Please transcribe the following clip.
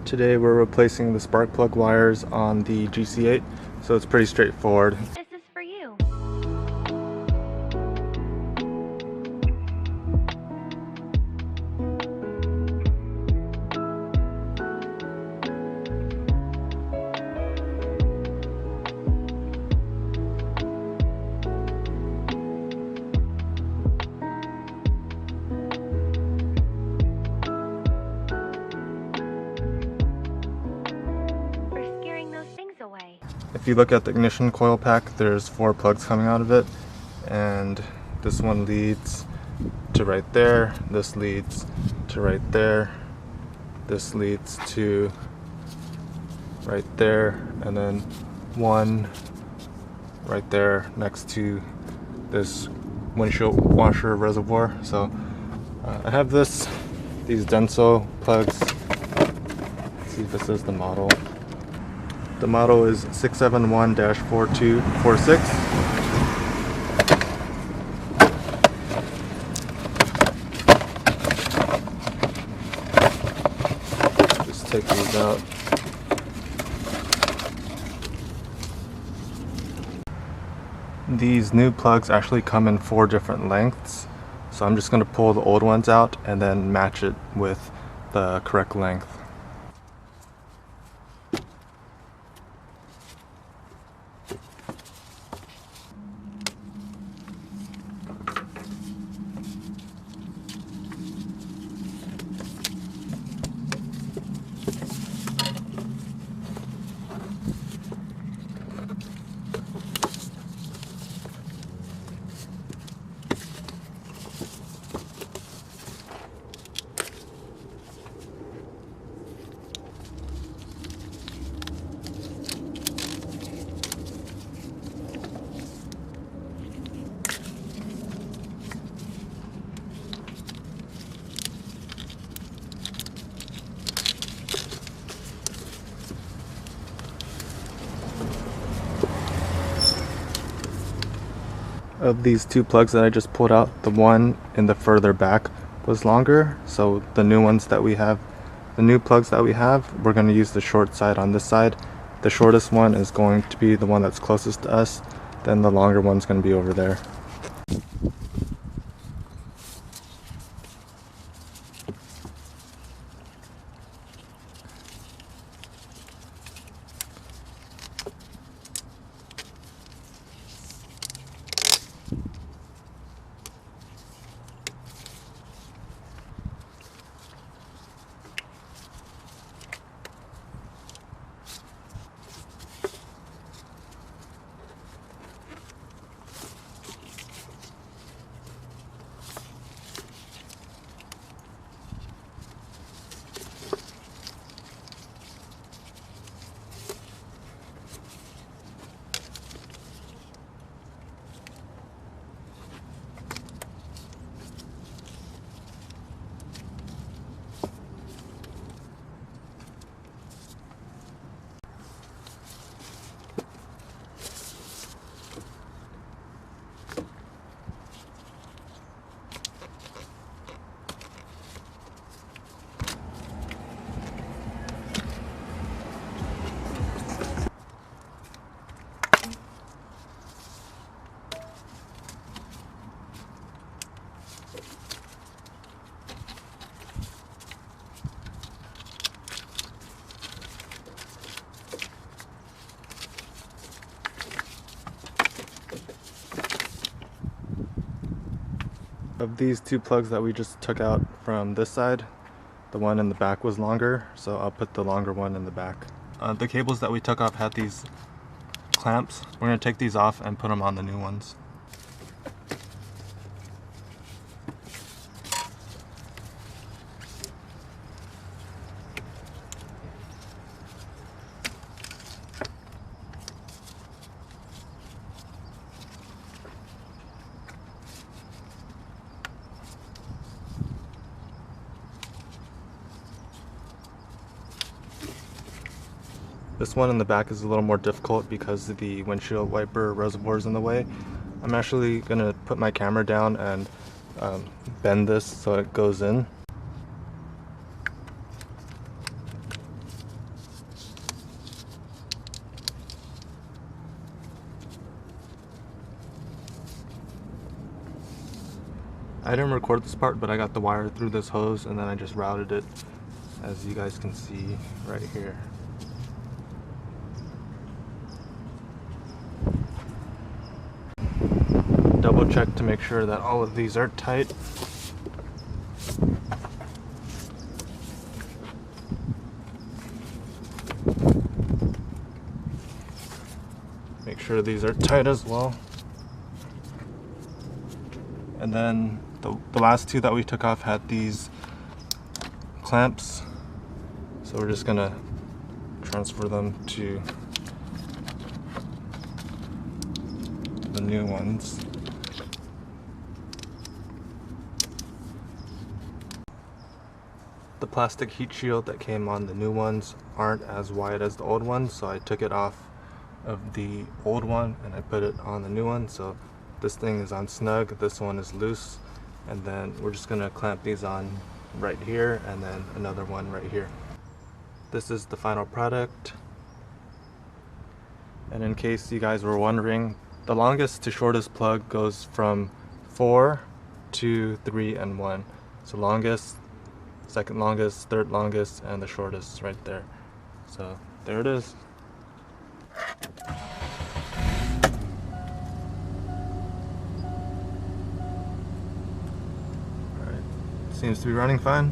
Today we're replacing the spark plug wires on the GC8, so it's pretty straightforward. This is for you. If you look at the ignition coil pack, there's 4 plugs coming out of it, and this one leads to right there, this leads to right there, this leads to right there, and then one right there next to this windshield washer reservoir. So I have these Denso plugs. Let's see if this is the model. The model is 671-4246. Just take these out. These new plugs actually come in 4 different lengths, so I'm just going to pull the old ones out and then match it with the correct length. Of these 2 plugs that I just pulled out, the one in the further back was longer, so the new plugs that we have, we're going to use the short side on this side. The shortest one is going to be the one that's closest to us, then the longer one's going to be over there. Of these 2 plugs that we just took out from this side, the one in the back was longer, so I'll put the longer one in the back. The cables that we took off had these clamps. We're going to take these off and put them on the new ones. This one in the back is a little more difficult because the windshield wiper reservoir is in the way. I'm actually going to put my camera down and bend this so it goes in. I didn't record this part, but I got the wire through this hose and then I just routed it, as you guys can see right here. Double check to make sure that all of these are tight. Make sure these are tight as well. And then the last two that we took off had these clamps, so we're just gonna transfer them to the new ones. The plastic heat shield that came on the new ones aren't as wide as the old ones, so I took it off of the old one and I put it on the new one. So this thing is on snug, this one is loose, and then we're just gonna clamp these on right here and then another one right here. This is the final product. And in case you guys were wondering, the longest to shortest plug goes from 4, 2, 3, and 1. So longest, second longest, third longest, and the shortest right there. So there it is. Alright, seems to be running fine.